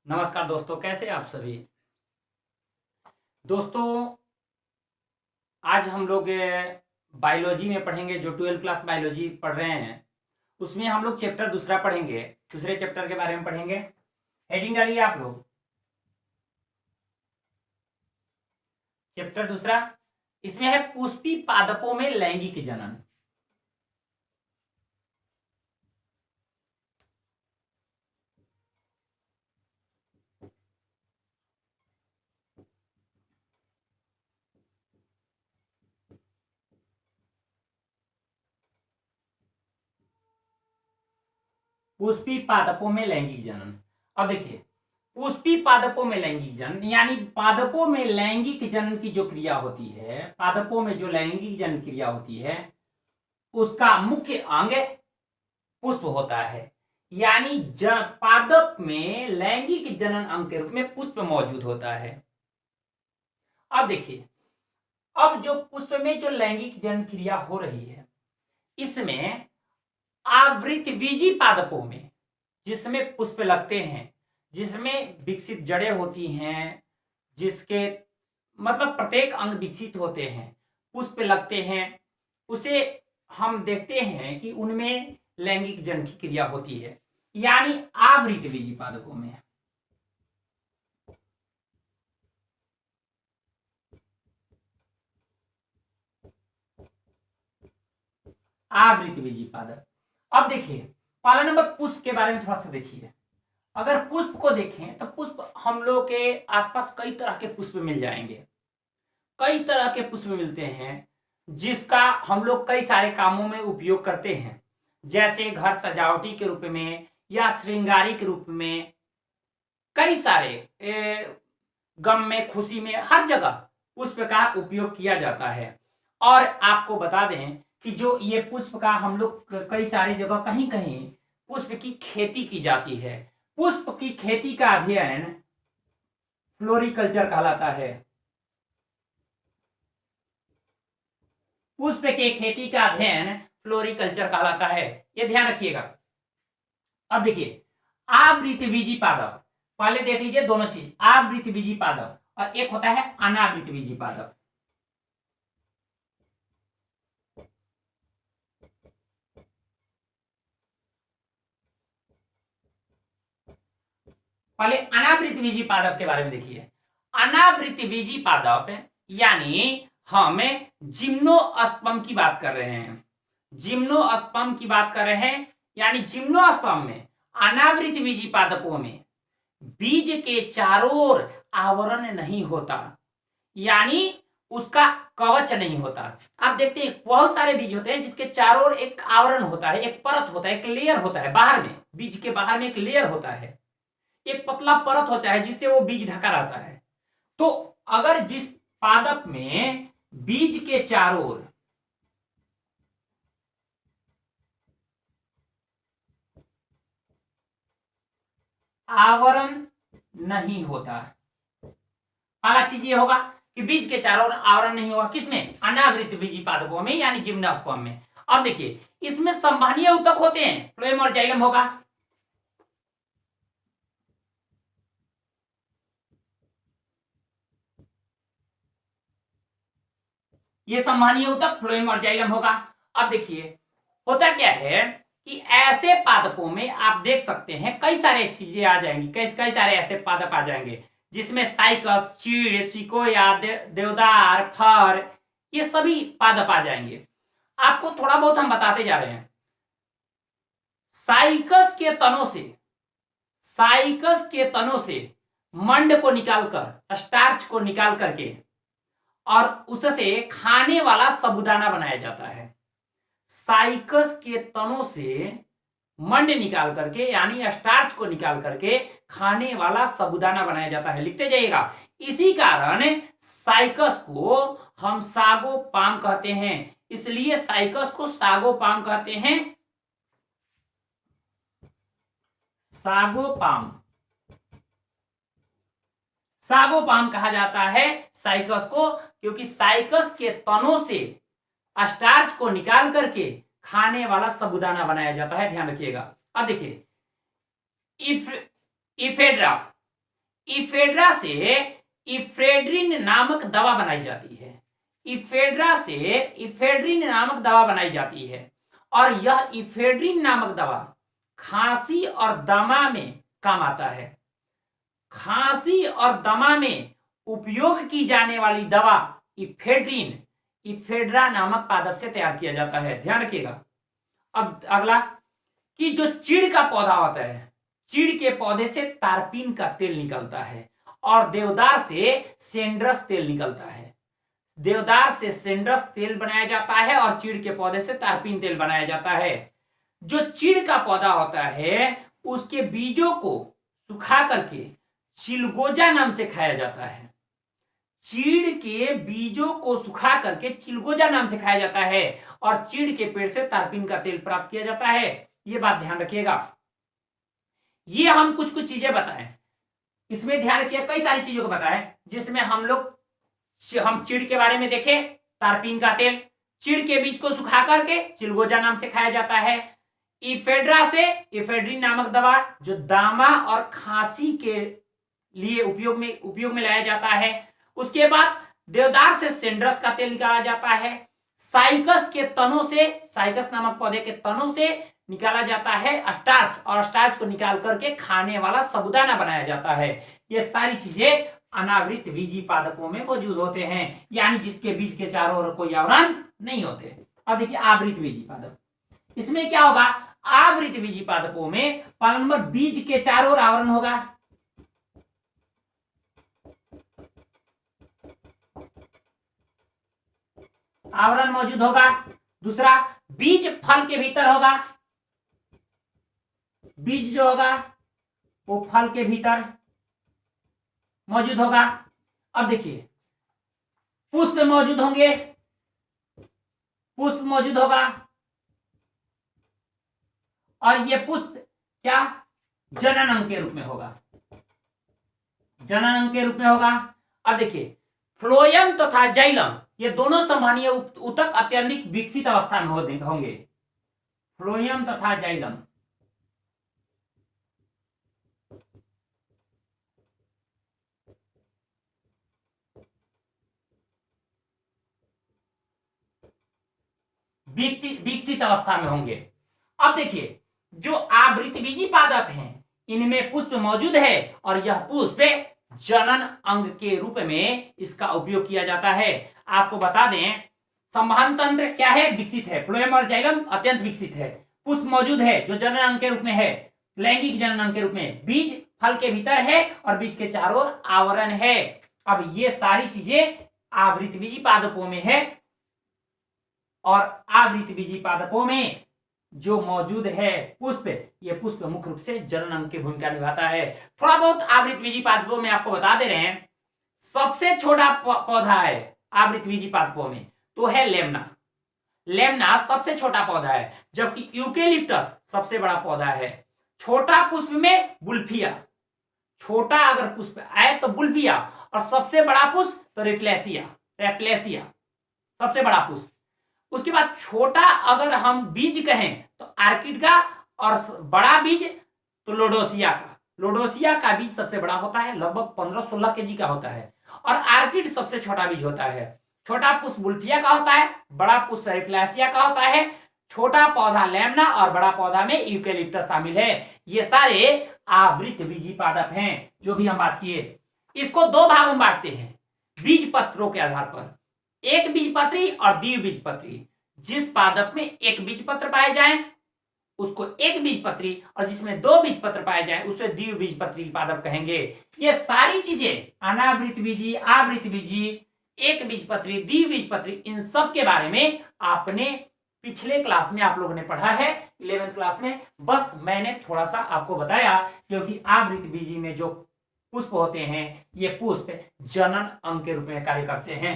नमस्कार दोस्तों, कैसे आप सभी। दोस्तों, आज हम लोग बायोलॉजी में पढ़ेंगे। जो 12वीं क्लास बायोलॉजी पढ़ रहे हैं उसमें हम लोग चैप्टर दूसरा पढ़ेंगे। दूसरे चैप्टर के बारे में पढ़ेंगे। हेडिंग डालिए आप लोग। चैप्टर दूसरा, इसमें है पुष्पी पादपों में लैंगिक जनन। पुष्पी पादपों में लैंगिक जनन। अब देखिए, पुष्पी पादपों में लैंगिक जनन यानी पादपों में लैंगिक जनन की जो क्रिया होती है, पादपों में जो लैंगिक जनन क्रिया होती है उसका मुख्य अंग पुष्प होता है। यानी पादप में लैंगिक जनन अंग के रूप में पुष्प मौजूद होता है। अब देखिए, अब जो पुष्प में जो लैंगिक जनन क्रिया हो रही है इसमें आवृतबीजी पादपों में, जिसमें पुष्प लगते हैं, जिसमें विकसित जड़ें होती हैं, जिसके मतलब प्रत्येक अंग विकसित होते हैं, पुष्प लगते हैं, उसे हम देखते हैं कि उनमें लैंगिक जनन की क्रिया होती है। यानी आवृतबीजी पादपों में, आवृतबीजी पादप। अब देखिए, पहला नंबर पुष्प के बारे में थोड़ा सा देखिए। अगर पुष्प को देखें तो पुष्प हम लोग के आसपास कई तरह के पुष्प मिल जाएंगे। कई तरह के पुष्प मिलते हैं जिसका हम लोग कई सारे कामों में उपयोग करते हैं, जैसे घर सजावटी के रूप में या श्रृंगारी के रूप में। कई सारे गम में, खुशी में, हर जगह पुष्प का उपयोग किया जाता है। और आपको बता दें कि जो ये पुष्प का हम लोग कई सारी जगह कहीं कहीं पुष्प की खेती की जाती है। पुष्प की खेती का अध्ययन फ्लोरिकल्चर कहलाता है। पुष्प के खेती का अध्ययन फ्लोरिकल्चर कहलाता है, ये ध्यान रखिएगा। अब देखिए, आवृतबीजी पादप, पहले देख लीजिए दोनों चीज, आवृतबीजी पादप और एक होता है अनावृतबीजी पादप। पहले अनावृतबीजी पादप के बारे में देखिए। अनावृतबीजी पादप यानी हम जिम्नोस्पर्म की बात कर रहे हैं। जिम्नोस्पर्म की बात कर रहे हैं, यानी जिम्नोस्पर्म में, अनावृतबीजी पादपों में बीज के चारों ओर आवरण नहीं होता, यानी उसका कवच नहीं होता। आप देखते हैं बहुत सारे बीज होते हैं जिसके चारों ओर एक आवरण होता है, एक परत होता है, एक लेयर होता है। बाहर में, बीज के बाहर में एक लेयर होता है, एक पतला परत होता है जिससे वो बीज ढका रहता है। तो अगर जिस पादप में बीज के चारों ओर आवरण नहीं होता, पहला चीज ये होगा कि बीज के चारों ओर आवरण नहीं होगा। किसमें? अनावृतबीजी पादपों में, यानी जिम्नोस्पर्म में। अब देखिए, इसमें संवहनीय ऊतक होते हैं, फ्लोएम और जाइलम होगा। ये संवहनीय ऊतक फ्लोएम और जाइलम होगा। अब देखिए, होता क्या है कि ऐसे पादपों में आप देख सकते हैं कई सारे चीजें आ जाएंगी, कई सारे ऐसे पादप आ जाएंगे जिसमें साइकस, चीड़, सिकोया, देवदार, फर, ये सभी पादप आ जाएंगे। आपको थोड़ा बहुत हम बताते जा रहे हैं। साइकस के तनों से, साइकस के तनों से मंड को निकालकर, स्टार्च को निकाल करके और उससे खाने वाला साबूदाना बनाया जाता है। साइकस के तनों से मंड निकाल करके, यानी स्टार्च को निकाल करके खाने वाला साबूदाना बनाया जाता है। लिखते जाइएगा। इसी कारण साइकस को हम सागोपाम कहते हैं, इसलिए साइकस को सागोपाम कहते हैं। सागोपाम, सागोपाम कहा जाता है साइकस को, क्योंकि साइकस के तनों से स्टार्च को निकाल करके खाने वाला साबूदाना बनाया जाता है। ध्यान रखिएगा। अब देखिए, इफेड्रा, इफेड्रा से इफेड्रिन नामक दवा बनाई जाती है। इफेड्रा से इफेड्रिन नामक दवा बनाई जाती है और यह इफेड्रिन नामक दवा खांसी और दमा में काम आता है। खांसी और दमा में उपयोग की जाने वाली दवा इफेड्रिन इफेड्रा नामक पादप से तैयार किया जाता है। ध्यान रखिएगा। अब अगला कि जो चीड़ का पौधा होता है, चीड़ के पौधे से तारपीन का तेल निकलता है और देवदार से सेंड्रस तेल निकलता है। देवदार से सेंड्रस तेल बनाया जाता है और चीड़ के पौधे से तारपीन तेल बनाया जाता है। जो चीड़ का पौधा होता है उसके बीजों को सुखा करके चिलगोजा नाम से खाया जाता है। चीड़ के बीजों को सुखा करके चिलगोजा नाम से खाया जाता है और चीड़ के पेड़ से तारपीन का तेल प्राप्त किया जाता है। ये बात ध्यान रखिएगा। ये हम कुछ कुछ चीजें बताएं, इसमें ध्यान रखिए कई सारी चीजों को बताएं जिसमें हम चीड़ के बारे में देखें, तारपीन का तेल, चीड़ के बीज को सुखा करके चिलगोजा नाम से खाया जाता है। इफेड्रा से इफेड्रिन नामक दवा जो दामा और खांसी के लिए उपयोग में लाया जाता है। उसके बाद देवदार से सेंड्रस का तेल निकाला जाता है। साइकस के तनों से, साइकस नामक पौधे के तनों से निकाला जाता है स्टार्च और स्टार्च को निकाल करके खाने वाला साबूदाना बनाया जाता है। ये सारी चीजें अनावृत बीजी पादपों में मौजूद होते हैं, यानी जिसके बीज के चारों ओर कोई आवरण नहीं होते। अब देखिए आवृत बीजी पादप, इसमें क्या होगा? आवृत बीजी पादपों में पहला नंबर बीज के चारों ओर आवरण होगा। आवरण मौजूद होगा। दूसरा, बीज फल के भीतर होगा। बीज जो होगा वो फल के भीतर मौजूद होगा। अब देखिए पुष्प मौजूद होंगे, पुष्प मौजूद होगा और ये पुष्प क्या जनन अंग के रूप में होगा, जनन अंग के रूप में होगा। अब देखिए फ्लोएम तथा जाइलम ये दोनों संवहनीय ऊतक अत्यधिक विकसित अवस्था में होंगे। फ्लोएम तथा जाइलम विकसित अवस्था में होंगे। अब देखिए जो आवृतबीजी पादप हैं इनमें पुष्प मौजूद है और यह पुष्प जनन अंग के रूप में इसका उपयोग किया जाता है। आपको बता दें संवहन तंत्र क्या है? विकसित है। फ्लोएम और जाइलम अत्यंत विकसित है। पुष्प मौजूद है जो जनन अंग के रूप में है, लैंगिक जनन अंग के रूप में। बीज फल के भीतर है और बीज के चारों ओर आवरण है। अब ये सारी चीजें आवृतबीजी पादपों में है और आवृतबीजी पादपों में जो मौजूद है पुष्प, ये पुष्प मुख्य रूप से जनन अंग की भूमिका निभाता है। थोड़ा बहुत आवृतबीजी पादपों में आपको बता दे रहे हैं। सबसे छोटा पौधा है आवृतबीजी पादपों में तो है लेमना। लेमना सबसे छोटा पौधा है, जबकि यूकेलिप्टस सबसे बड़ा पौधा है। छोटा पुष्प में बुल्फिया, छोटा अगर पुष्प आए तो बुल्फिया और सबसे बड़ा पुष्प तो रेफ्लेसिया, रेफ्लेसिया सबसे बड़ा पुष्प। उसके बाद छोटा अगर हम बीज कहें तो आर्किड का और बड़ा बीज तो लोडोसिया का। लोडोसिया का बीज सबसे बड़ा होता है, लगभग 15-16 केजी का होता है और आर्किड सबसे छोटा बीज होता है। छोटा पुष्प बुल्फिया का होता है, बड़ा पुष्प रेफ्लेसिया का होता है। छोटा पौधा लेमना और बड़ा पौधा में यूकेलिप्टस शामिल है। ये सारे आवृतबीजी पादप हैं जो भी हम बात किए। इसको दो भागों में बांटते हैं बीज पत्रों के आधार पर, एक बीजपत्री और द्विबीजपत्री। जिस पादप में एक बीजपत्र पाए जाए उसको एक बीजपत्री और जिसमें दो बीजपत्र पाए जाए उसे द्विबीजपत्री पादप कहेंगे। ये सारी चीजें अनावृतबीजी, आवृतबीजी, एक बीजपत्री, द्विबीजपत्री, इन सब के बारे में आपने पिछले क्लास में आप लोगों ने पढ़ा है 11th क्लास में। बस मैंने थोड़ा सा आपको बताया क्योंकि आवृतबीजी में जो पुष्प होते हैं ये पुष्प जनन अंग के रूप में कार्य करते हैं।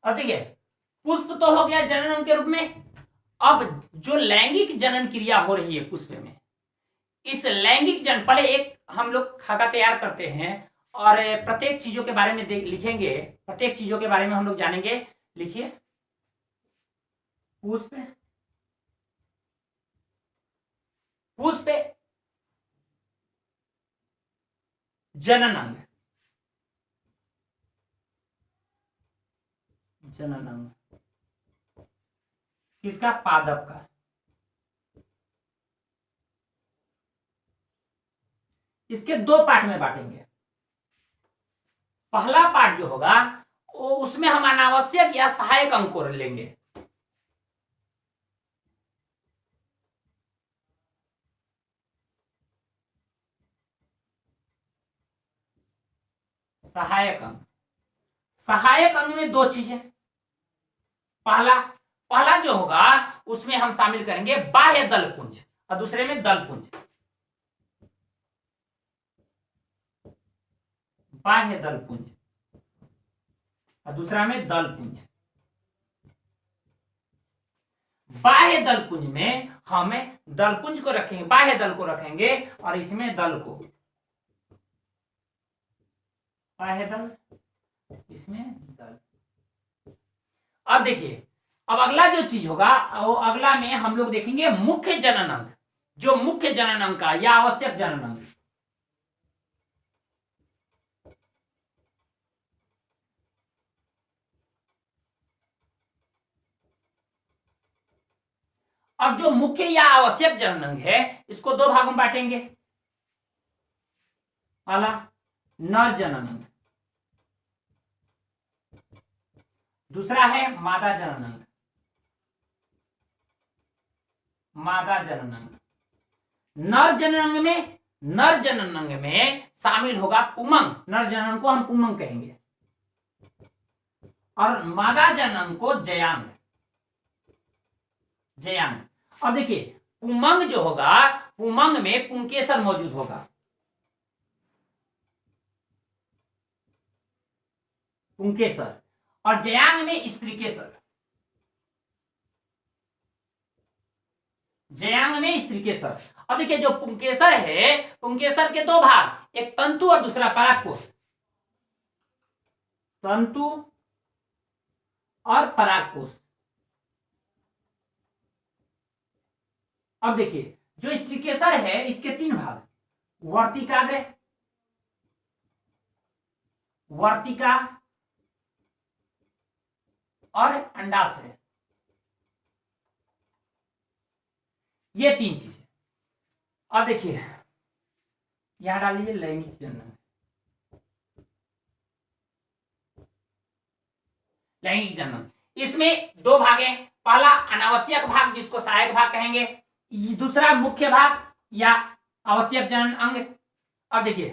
अब ठीक है, पुष्प तो हो गया जनन अंग के रूप में। अब जो लैंगिक जनन क्रिया हो रही है पुष्प में, इस लैंगिक जनन, पहले एक हम लोग खाका तैयार करते हैं और प्रत्येक चीजों के बारे में लिखेंगे, प्रत्येक चीजों के बारे में हम लोग जानेंगे। लिखिए, पुष्प, पुष्प जनन अंग, जनन अंग किसका? पादप का। इसके दो पार्ट में बांटेंगे। पहला पार्ट जो होगा उसमें हम अनावश्यक या सहायक अंग को लेंगे। सहायक अंग, सहायक अंग में दो चीजें, पहला जो होगा उसमें हम शामिल करेंगे बाह्य दलपुंज और दूसरे में दलपुंज। बाह्य दलपुंज और दूसरा में दलपुंज। बाह्य दलपुंज में हमें दलपुंज को रखेंगे, बाह्य दल को रखेंगे और इसमें दल को, बाह्य दल, इसमें दल। अब देखिए, अब अगला जो चीज होगा वो अगला में हम लोग देखेंगे मुख्य जनन अंग, जो मुख्य जनन अंग का या आवश्यक जनन अंग। अब जो मुख्य या आवश्यक जनन अंग है इसको दो भागों में बांटेंगे। पहला नर जनन अंग, दूसरा है मादा जनन अंग। मादा जनन अंग, नर जनन अंग में शामिल होगा पुमंग, नर जनन को हम पुमंग कहेंगे, और मादा जनन को जयांग, जयांग। अब देखिए, पुमंग जो होगा, पुमंग में पुंकेसर मौजूद होगा, पुंकेसर, और जयांग में स्त्रीकेसर, जयांग में स्त्रीकेसर। अब देखिए, जो पुंकेसर है, पुंकेसर के दो भाग, एक तंतु और दूसरा परागकोश, तंतु और परागकोश। अब देखिए, जो स्त्रीकेसर है इसके तीन भाग, वर्तिकाग्र, वर्तिका और अंडाशय, ये तीन चीजें। अब देखिए, यहां डाल लीजिए लैंगिक जनन, लैंगिक जनन। इसमें दो भाग हैं, पहला अनावश्यक भाग जिसको सहायक भाग कहेंगे, दूसरा मुख्य भाग या आवश्यक जनन अंग। अब देखिए,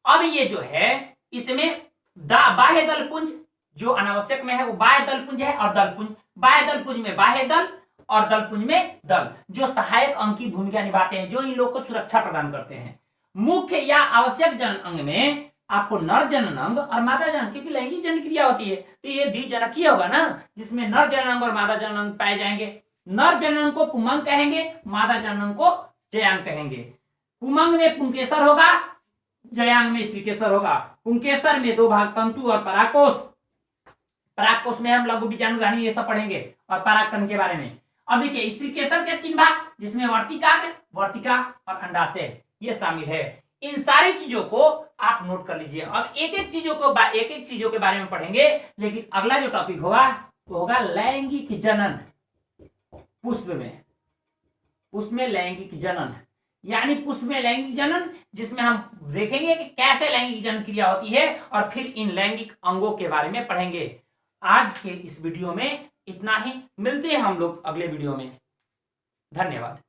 अब ये जो है इसमें बाह्य दलपुंज जो अनावश्यक में है वो बाह्य दलपुंज है, और दलपुंज, बाह्य दलपुंज में बाह्य दल और दलपुंज में दल, जो सहायक अंग की भूमिका निभाते हैं, जो इन लोग को सुरक्षा प्रदान करते हैं। मुख्य या आवश्यक जनन अंग में आपको नर जनन अंग और मादा जनन, क्योंकि लैंगिक जनन क्रिया होती है तो ये द्विजनकीय होगा ना, जिसमें नर जनन अंग और मादा जनन अंग पाए जाएंगे। नर जनन को पुमंग कहेंगे, मादा जनन को जयांग कहेंगे। पुमंग में पुंकेसर होगा, जयांग में स्त्रीकेसर होगा। पुंकेसर में दो भाग, तंतु और परागकोश, परागकोश में हम लघु बीजाणुग्रहणी ये सब पढ़ेंगे और परागकण के बारे में। अब देखिए, स्त्रीकेसर के तीन भाग जिसमें वर्तिकाग्र, वर्तिका और अंडाशय ये शामिल है। इन सारी चीजों को आप नोट कर लीजिए। अब एक एक चीजों के बारे में पढ़ेंगे, लेकिन अगला जो टॉपिक होगा वो होगा लैंगिक जनन। पुष्प में लैंगिक जनन, यानी पुष्प में लैंगिक जनन, जिसमें हम देखेंगे कि कैसे लैंगिक जनन क्रिया होती है और फिर इन लैंगिक अंगों के बारे में पढ़ेंगे। आज के इस वीडियो में इतना ही, मिलते हैं हम लोग अगले वीडियो में। धन्यवाद।